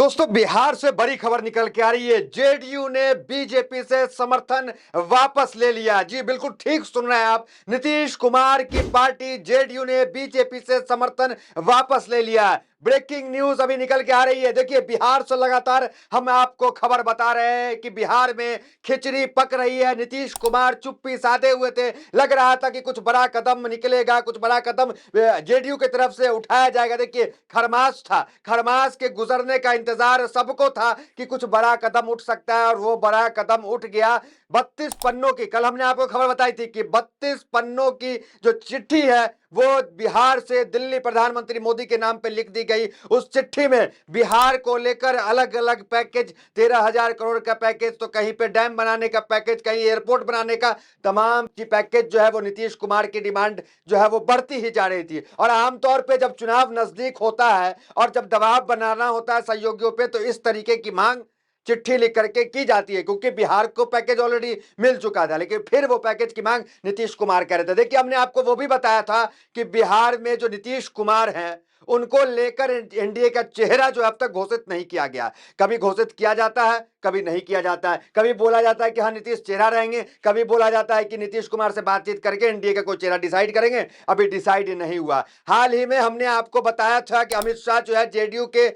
दोस्तों, बिहार से बड़ी खबर निकल के आ रही है। जेडीयू ने बीजेपी से समर्थन वापस ले लिया। जी बिल्कुल ठीक सुन रहे हैं आप। नीतीश कुमार की पार्टी जेडीयू ने बीजेपी से समर्थन वापस ले लिया। ब्रेकिंग न्यूज अभी निकल के आ रही है। देखिए, बिहार से लगातार हम आपको खबर बता रहे हैं कि बिहार में खिचड़ी पक रही है। नीतीश कुमार चुप्पी साधे हुए थे। लग रहा था कि कुछ बड़ा कदम निकलेगा, कुछ बड़ा कदम जेडीयू की तरफ से उठाया जाएगा। देखिए, खरमास था, खरमास के गुजरने का इंतजार सबको था कि कुछ बड़ा कदम उठ सकता है, और वो बड़ा कदम उठ गया। 32 पन्नों की, कल हमने आपको खबर बताई थी कि 32 पन्नों की जो चिट्ठी है वो बिहार से दिल्ली प्रधानमंत्री मोदी के नाम पे लिख दी गई। उस चिट्ठी में बिहार को लेकर अलग अलग पैकेज, 13,000 करोड़ का पैकेज, तो कहीं पे डैम बनाने का पैकेज, कहीं एयरपोर्ट बनाने का, तमाम की पैकेज जो है वो नीतीश कुमार की डिमांड जो है वो बढ़ती ही जा रही थी। और आमतौर पे जब चुनाव नजदीक होता है और जब दबाव बनाना होता है सहयोगियों पे, तो इस तरीके की मांग चिट्ठी लिख करके की जाती है, क्योंकि बिहार को पैकेज ऑलरेडी मिल चुका था। लेकिन फिर वो पैकेज की मांग नीतीश कुमार कर रहे थे। देखिए, हमने आपको वो भी बताया था कि बिहार में जो नीतीश कुमार हैं उनको लेकर एनडीए का चेहरा जो अब तक घोषित नहीं किया गया। कभी घोषित किया जाता है, कभी नहीं किया जाता है। कभी बोला जाता है कि हाँ नीतीश चेहरा रहेंगे, कभी बोला जाता है कि नीतीश कुमार से बातचीत करके एनडीए का कोई चेहरा डिसाइड करेंगे। अभी डिसाइड नहीं हुआ। हाल ही में हमने आपको बताया था कि अमित शाह जो है जेडीयू के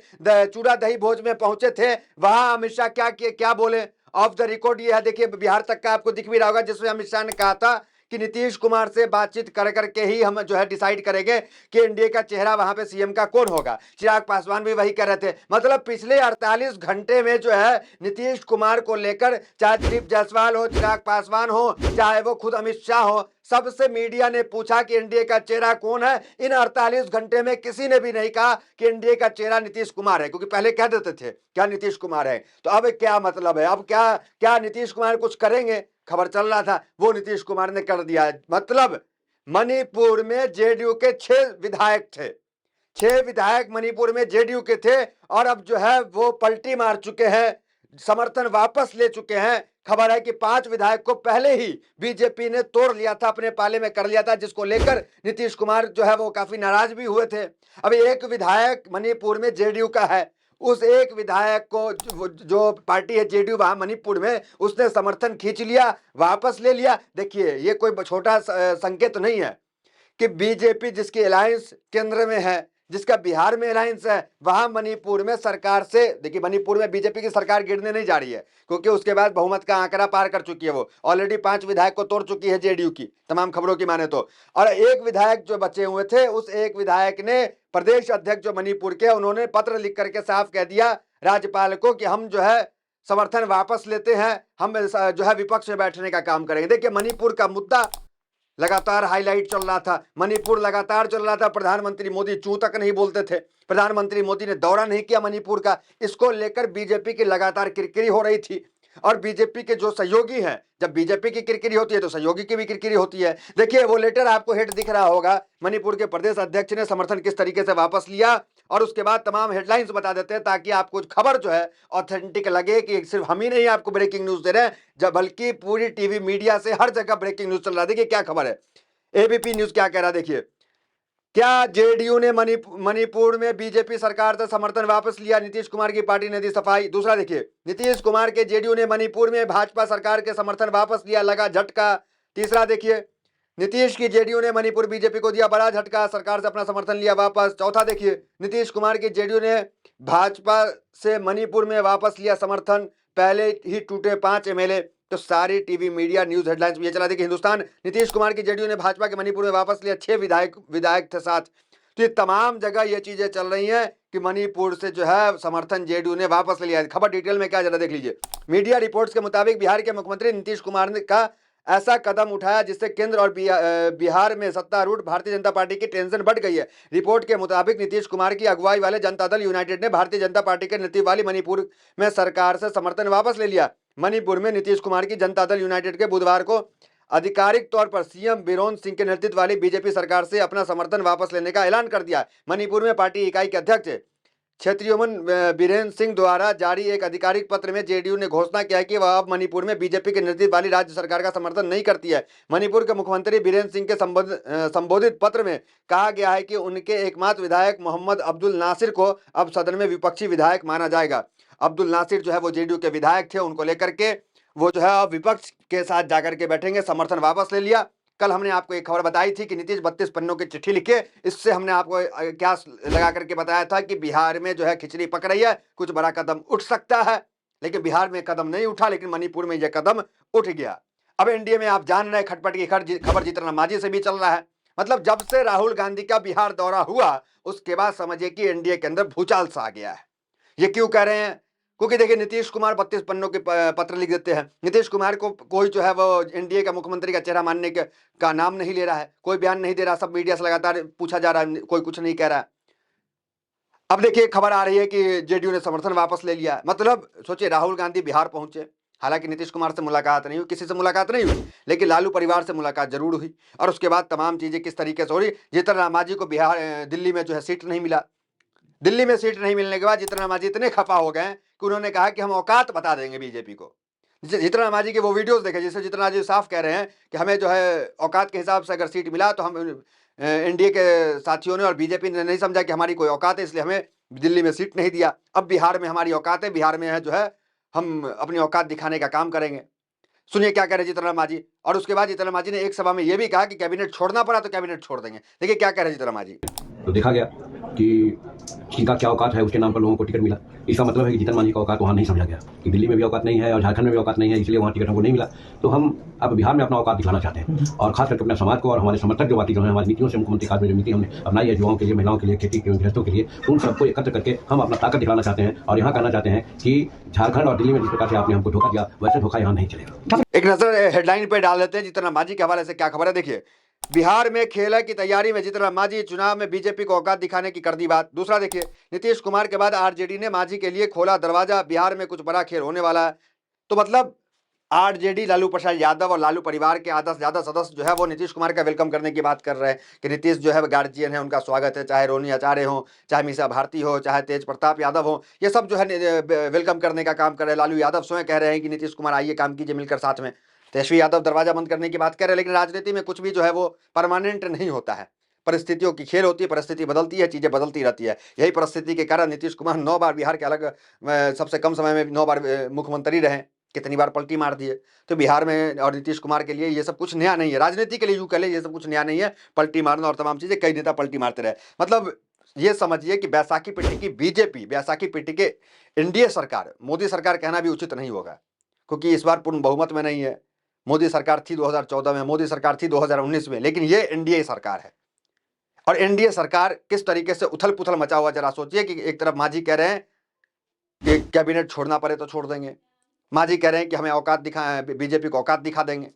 चूड़ा दही भोज में पहुंचे थे। वहां अमित शाह क्या बोले, ऑफ द रिकॉर्ड ये है। देखिए, बिहार तक का आपको दिख भी रहा होगा, जिसमें अमित शाह ने कहा था कि नीतीश कुमार से बातचीत कर करके ही हम जो है डिसाइड करेंगे कि एनडीए का चेहरा वहां पे सीएम का कौन होगा। चिराग पासवान भी वही कह रहे थे। मतलब पिछले 48 घंटे में जो है नीतीश कुमार को लेकर, चाहे दिलीप जायसवाल हो, चिराग पासवान हो, चाहे वो खुद अमित शाह हो, सबसे मीडिया ने पूछा कि एनडीए का चेहरा कौन है। इन 48 घंटे में किसी ने भी नहीं कहा कि एनडीए का चेहरा नीतीश कुमार है, क्योंकि पहले कह देते थे क्या नीतीश कुमार है। तो अब क्या मतलब है, अब क्या क्या नीतीश कुमार कुछ करेंगे? खबर चल रहा था, वो नीतीश कुमार ने कर दिया। मतलब मणिपुर में जेडीयू के 6 विधायक थे, 6 विधायक मणिपुर में जेडीयू के थे, और अब जो है वो पलटी मार चुके हैं, समर्थन वापस ले चुके हैं। खबर है कि 5 विधायक को पहले ही बीजेपी ने तोड़ लिया था, अपने पाले में कर लिया था, जिसको लेकर नीतीश कुमार जो है वो काफी नाराज भी हुए थे। अब एक विधायक मणिपुर में जेडीयू का है, उस एक विधायक को जो पार्टी है जेडीयू वहां मणिपुर में, उसने समर्थन खींच लिया, वापस ले लिया। देखिए, ये कोई छोटा संकेत नहीं है कि बीजेपी जिसकी अलायंस केंद्र में है, जिसका बिहार में अलायंस है, वहां मणिपुर में सरकार से, देखिए मणिपुर में बीजेपी की सरकार गिरने नहीं जा रही है, क्योंकि उसके बाद बहुमत का आंकड़ा पार कर चुकी है। वो ऑलरेडी 5 विधायक को तोड़ चुकी है जेडीयू की, तमाम खबरों की माने तो। और एक विधायक जो बचे हुए थे, उस एक विधायक ने प्रदेश अध्यक्ष जो मणिपुर के, उन्होंने पत्र लिख करके साफ कह दिया राज्यपाल को कि हम जो है समर्थन वापस लेते हैं, हम जो है विपक्ष में बैठने का काम करेंगे। देखिए, मणिपुर का मुद्दा लगातार हाईलाइट चल रहा था, मणिपुर लगातार चल रहा था। प्रधानमंत्री मोदी चू तक नहीं बोलते थे, प्रधानमंत्री मोदी ने दौरा नहीं किया मणिपुर का। इसको लेकर बीजेपी की लगातार किरकिरी हो रही थी, और बीजेपी के जो सहयोगी हैं, जब बीजेपी की किरकिरी होती है तो सहयोगी की भी किरकिरी होती है। देखिए, वो लेटर आपको हेड दिख रहा होगा, मणिपुर के प्रदेश अध्यक्ष ने समर्थन किस तरीके से वापस लिया, और उसके बाद तमाम हेडलाइंस बता देते हैं, ताकि आपको खबर जो है ऑथेंटिक लगे कि सिर्फ हम ही नहीं आपको ब्रेकिंग न्यूज दे रहे हैं, जब बल्कि पूरी टीवी मीडिया से हर जगह ब्रेकिंग न्यूज चल रहा है। देखिए क्या खबर है, एबीपी न्यूज क्या कह रहा है। देखिए, क्या जेडीयू ने मणिपुर में बीजेपी सरकार से समर्थन वापस लिया, नीतीश कुमार की पार्टी ने दी सफाई। दूसरा देखिए, नीतीश कुमार के जेडीयू ने मणिपुर में भाजपा सरकार के समर्थन वापस लिया, लगा झटका। तीसरा देखिए, नीतीश की जेडीयू ने मणिपुर बीजेपी को दिया बड़ा झटका, सरकार से अपना समर्थन लिया वापस। चौथा देखिए, नीतीश कुमार की जेडीयू ने भाजपा से मणिपुर में वापस लिया समर्थन, पहले ही टूटे 5 एमएलए। तो सारी टीवी मीडिया न्यूज हेडलाइंस में ये चला। देखिए, हिंदुस्तान, नीतीश कुमार की जेडीयू ने भाजपा के मणिपुर में वापस लिया, 6 विधायक थे साथ। तो ये तमाम जगह ये चीजें चल रही हैं कि मणिपुर से जो है समर्थन जेडीयू ने वापस ले लिया। खबर डिटेल में क्या, जरा देख लीजिए। मीडिया रिपोर्ट्स के मुताबिक बिहार के मुख्यमंत्री नीतीश कुमार ने का ऐसा कदम उठाया जिससे केंद्र और बिहार में सत्तारूढ़ भारतीय जनता पार्टी की टेंशन बढ़ गई है। रिपोर्ट के मुताबिक नीतीश कुमार की अगुवाई वाले जनता दल यूनाइटेड ने भारतीय जनता पार्टी के नेतृत्व वाली मणिपुर में सरकार से समर्थन वापस ले लिया। मणिपुर में नीतीश कुमार की जनता दल यूनाइटेड के बुधवार को आधिकारिक तौर पर सीएम बीरेन सिंह के नेतृत्व वाली बीजेपी सरकार से अपना समर्थन वापस लेने का ऐलान कर दिया। मणिपुर में पार्टी इकाई के अध्यक्ष क्षेत्रीय बीरेन्द्र सिंह द्वारा जारी एक आधिकारिक पत्र में जेडीयू ने घोषणा किया है कि वह अब मणिपुर में बीजेपी के नेतृत्व वाली राज्य सरकार का समर्थन नहीं करती है। मणिपुर के मुख्यमंत्री बीरेन्द्र सिंह के संबोधित पत्र में कहा गया है कि उनके एकमात्र विधायक मोहम्मद अब्दुल नासिर को अब सदन में विपक्षी विधायक माना जाएगा। अब्दुल नासिर जो है वो जेडीयू के विधायक थे, उनको लेकर के वो जो है अब विपक्ष के साथ जाकर के बैठेंगे। समर्थन वापस ले लिया। कल हमने आपको एक खबर बताई थी कि नीतीश 32 पन्नों की चिट्ठी लिखे। इससे हमने आपको क्या लगा करके बताया था कि बिहार में जो है खिचड़ी पक रही है, कुछ बड़ा कदम उठ सकता है। लेकिन बिहार में कदम नहीं उठा, लेकिन मणिपुर में यह कदम उठ गया। अब एनडीए में आप जान रहे खटपट की खबर जीतन मांझी से भी चल रहा है। मतलब जब से राहुल गांधी का बिहार दौरा हुआ उसके बाद समझिए कि एनडीए के अंदर भूचाल सा आ गया है। ये क्यों कह रहे हैं? क्योंकि देखिए नीतीश कुमार 32 पन्नों के पत्र लिख देते हैं। नीतीश कुमार को कोई जो है वो एनडीए का मुख्यमंत्री का चेहरा मानने का नाम नहीं ले रहा है, कोई बयान नहीं दे रहा। सब मीडिया से लगातार पूछा जा रहा है, कोई कुछ नहीं कह रहा है। अब देखिए खबर आ रही है कि जेडीयू ने समर्थन वापस ले लिया। मतलब सोचिए, राहुल गांधी बिहार पहुंचे, हालांकि नीतीश कुमार से मुलाकात नहीं हुई, किसी से मुलाकात नहीं हुई, लेकिन लालू परिवार से मुलाकात जरूर हुई। और उसके बाद तमाम चीजें किस तरीके से हो रही। जीतन राम मांझी को दिल्ली में जो है सीट नहीं मिला। दिल्ली में सीट नहीं मिलने के बाद जीतन राम मांझी इतने खफा हो गए कि उन्होंने कहा कि हम औकात बता देंगे बीजेपी को। जीतन राम मांझी के वो वीडियोस देखे जिससे जीतन राम मांझी साफ कह रहे हैं कि हमें जो है औकात के हिसाब से अगर सीट मिला तो हम एनडीए के साथियों ने और बीजेपी ने नहीं समझा कि हमारी कोई औकात है, इसलिए हमें दिल्ली में सीट नहीं दिया। अब बिहार में हमारी औकात है, बिहार में है जो है हम अपनी औकात दिखाने का काम करेंगे। सुनिए क्या कह रहे जीतन राम मांझी। और उसके बाद जीतन राम मांझी ने एक सभा में यह भी कहा कि कैबिनेट छोड़ना पड़ा तो कैबिनेट छोड़ देंगे। देखिए क्या कह रहे जीतन राम मांझी। तो देखा गया कि किसका क्या औकात है, उसके नाम पर लोगों को टिकट मिला। इसका मतलब है कि जीतन मांझी का औकात वहाँ नहीं समझा गया कि दिल्ली में भी औकात नहीं है और झारखंड में भी औकात नहीं है, इसलिए वहाँ टिकट हमको नहीं मिला। तो हम अब बिहार में अपना औकात दिखाना चाहते हैं और खास करके अपने समाज को और हमारे समर्थक जो बाकी जो है हमारी नीतियों से, मुख्यमंत्री काज में जो नीति हमने अपनाई है युवाओं के लिए, महिलाओं के लिए, खेती के गृहस्थों के लिए, उन सबको एकत्र करके हम अपना ताकत दिखाना चाहते हैं। और यहाँ कहना चाहते हैं कि झारखंड और दिल्ली में जिस प्रकार से आपने हमको धोखा दिया, वैसे धोखा यहाँ नहीं चलेगा। एक नजर हेडलाइन पे डाल देते हैं जीतन राम मांझी के हवाले से क्या खबर है। देखिए, बिहार में खेल की तैयारी में जीतन राम मांझी, चुनाव में बीजेपी को औकात दिखाने की कर दी बात। दूसरा देखिए, नीतीश कुमार के बाद आरजेडी ने मांझी के लिए खोला दरवाजा, बिहार में कुछ बड़ा खेल होने वाला है। तो मतलब आरजेडी, लालू प्रसाद यादव और लालू परिवार के आधा से ज्यादा सदस्य जो है वो नीतीश कुमार का वेलकम करने की बात कर रहे हैं कि नीतीश जो है गार्जियन है, उनका स्वागत है। चाहे रोनी आचार्य हो, चाहे मीसा भारती हो, चाहे तेज प्रताप यादव हो, ये सब जो है वेलकम करने का काम कर रहे हैं। लालू यादव स्वयं कह रहे हैं कि नीतीश कुमार आइए काम कीजिए मिलकर साथ में। तेजस्वी यादव दरवाजा बंद करने की बात कर रहे हैं। लेकिन राजनीति में कुछ भी जो है वो परमानेंट नहीं होता है, परिस्थितियों की खेल होती है, परिस्थिति बदलती है, चीजें बदलती रहती है। यही परिस्थिति के कारण नीतीश कुमार 9 बार बिहार के अलग सबसे कम समय में 9 बार मुख्यमंत्री रहे, कितनी बार पलटी मार दिए। तो बिहार में और नीतीश कुमार के लिए ये सब कुछ नया नहीं है। राजनीति के लिए यूं कह ले ये सब कुछ नया नहीं है, पलटी मारना और तमाम चीजें, कई नेता पलटी मारते रहे। मतलब ये समझिए कि बैसाखी पिट्टी की बीजेपी, बैसाखी पिट्टी के एनडीए सरकार, मोदी सरकार कहना भी उचित नहीं होगा क्योंकि इस बार पूर्ण बहुमत में नहीं है। मोदी सरकार थी 2014 में, मोदी सरकार थी 2019 में, लेकिन ये एनडीए सरकार है। और एनडीए सरकार किस तरीके से उथल पुथल मचा हुआ, जरा सोचिए कि एक तरफ मांझी कह रहे हैं कि कैबिनेट छोड़ना पड़े तो छोड़ देंगे, मांझी कह रहे हैं कि हमें औकात दिखा, बीजेपी को औकात दिखा देंगे।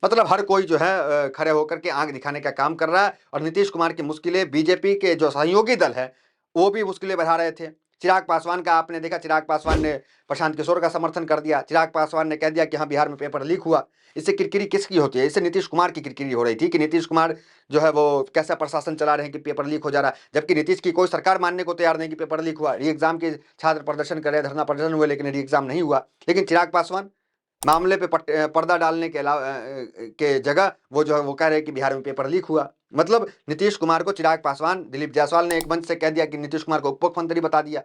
मतलब हर कोई जो है खड़े होकर के आंख दिखाने का काम कर रहा है। और नीतीश कुमार की मुश्किलें, बीजेपी के जो सहयोगी दल है वो भी मुश्किलें बढ़ा रहे थे। चिराग पासवान का आपने देखा, चिराग पासवान ने प्रशांत किशोर का समर्थन कर दिया। चिराग पासवान ने कह दिया कि हाँ बिहार में पेपर लीक हुआ। इससे किरकिरी किसकी होती है? इससे नीतीश कुमार की किरकिरी हो रही थी कि नीतीश कुमार जो है वो कैसा प्रशासन चला रहे हैं कि पेपर लीक हो जा रहा है, जबकि नीतीश की कोई सरकार मानने को तैयार नहीं कि पेपर लीक हुआ। री एग्जाम के छात्र प्रदर्शन करे, धरना प्रदर्शन हुए, लेकिन री एग्जाम नहीं हुआ। लेकिन चिराग पासवान मामले पे पर्दा डालने के अलावा के जगह वो जो है वो कह रहे हैं कि बिहार में पेपर लीक हुआ। मतलब नीतीश कुमार को चिराग पासवान, दिलीप जायसवाल ने एक मंच से कह दिया कि नीतीश कुमार को उप मुख्यमंत्री बता दिया।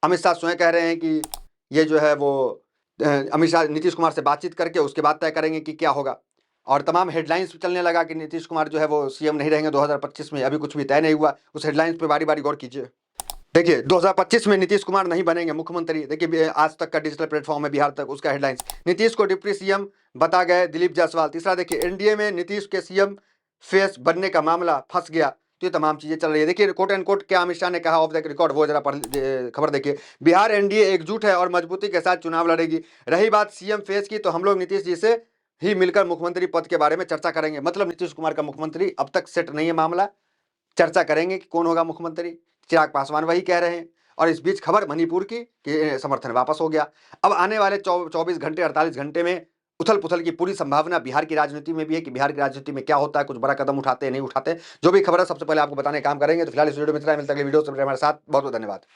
अमित शाह स्वयं कह रहे हैं कि ये जो है वो अमित शाह नीतीश कुमार से बातचीत करके उसके बाद तय करेंगे कि क्या होगा। और तमाम हेडलाइंस चलने लगा कि नीतीश कुमार जो है वो सीएम नहीं रहेंगे 2025 में। अभी कुछ भी तय नहीं हुआ, उस हेडलाइंस पे बारी बारी गौर कीजिए। देखिए 2025 में नीतीश कुमार नहीं बनेंगे मुख्यमंत्री। देखिए आज तक का डिजिटल प्लेटफॉर्म है बिहार तक, उसका हेडलाइंस, नीतीश को डिप्टी सीएम बता गए दिलीप जायसवाल। तीसरा देखिए, एनडीए में नीतीश के सीएम फेस बनने का मामला फंस गया। तो ये तमाम चीजें चल रही है। देखिए कोट एंड कोट क्या अमित शाह ने कहा ऑफ द रिकॉर्ड, वो जरा खबर देखिए। बिहार एनडीए एकजुट है और मजबूती के साथ चुनाव लड़ेगी। रही बात सीएम फेस की, तो हम लोग नीतीश जी से ही मिलकर मुख्यमंत्री पद के बारे में चर्चा करेंगे। मतलब नीतीश कुमार का मुख्यमंत्री अब तक सेट नहीं है मामला, चर्चा करेंगे कि कौन होगा मुख्यमंत्री। चिराग पासवान वही कह रहे हैं। और इस बीच खबर मणिपुर की कि समर्थन वापस हो गया। अब आने वाले 24 घंटे 48 घंटे में उथल पुथल की पूरी संभावना बिहार की राजनीति में भी है कि बिहार की राजनीति में क्या होता है, कुछ बड़ा कदम उठाते हैं नहीं उठाते। जो भी खबर है सबसे पहले आपको बताने का काम करेंगे। तो फिलहाल इस वीडियो में इतना ही, मिलता है अगली वीडियो से। हमारे साथ बहुत बहुत धन्यवाद।